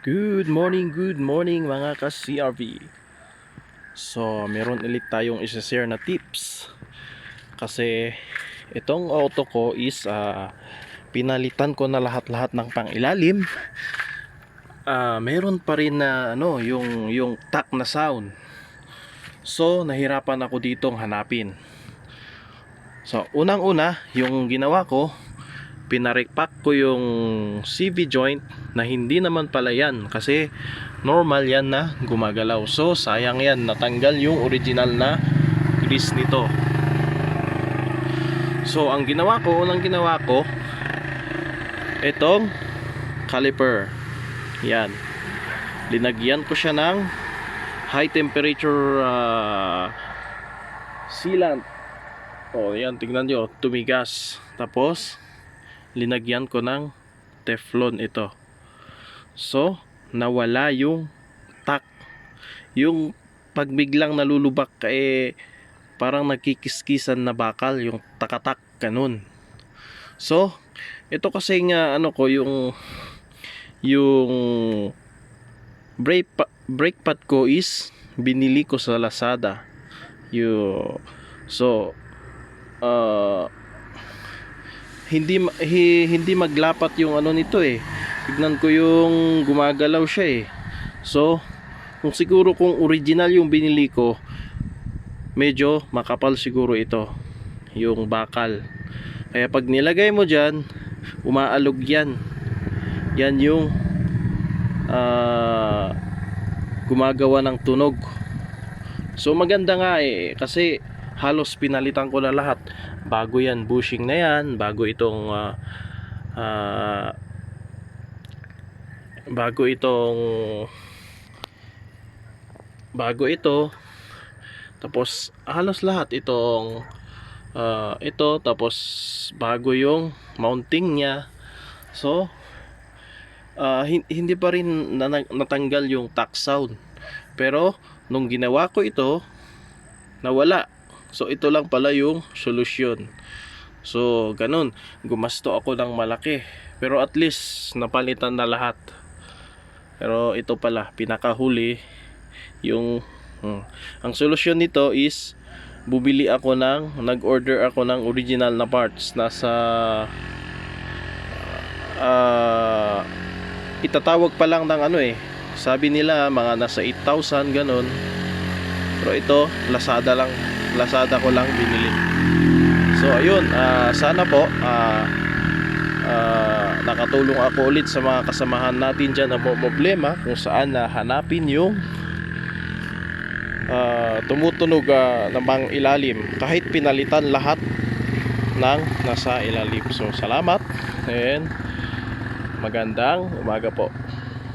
Good morning mga ka-CRV. So, meron ulit tayong isa-share na tips. Kasi itong auto ko is pinalitan ko na lahat-lahat ng pangilalim. Meron pa rin na yung tack na sound. So, nahirapan ako ditong hanapin. So, unang-una, yung ginawa ko, pinarepack ko yung CV joint na hindi naman pala yan kasi normal yan na gumagalaw. So sayang yan, natanggal yung original na grease nito. So ang unang ginawa ko itong caliper, yan, linagyan ko siya ng high temperature sealant. Yan, tingnan nyo, tumigas. Tapos linagyan ko ng Teflon ito. So, nawala yung tack. Yung pagbiglang nalulubak parang nagkikiskisan na bakal yung takatak, ganun. So, ito kasi nga yung brake pad ko is binili ko sa Lazada. So, hindi maglapat yung nito Tignan ko yung gumagalaw siya So kung original yung binili ko, medyo makapal siguro ito yung bakal. Kaya pag nilagay mo dyan, umaalog yan. Yan yung gumagawa ng tunog. So maganda nga kasi halos pinalitan ko na lahat. Bago yan, bushing na yan, bago ito tapos halos lahat ito, tapos bago yung mounting nya. So hindi pa rin natanggal yung tack sound, pero nung ginawa ko ito, nawala. So ito lang pala yung solusyon. So ganun, gumasto ako ng malaki, pero at least napalitan na lahat. Pero ito pala, pinakahuli yung ang solusyon nito is nag-order ako ng original na parts. Nasa itatawag pa lang ng sabi nila mga nasa 8,000 ganun. Pero ito, Lazada ko lang binili. So ayun, sana po nakatulong ako ulit sa mga kasamahan natin dyan na problema kung saan hanapin yung tumutunog na bang ilalim kahit pinalitan lahat ng nasa ilalim. So salamat and magandang umaga po.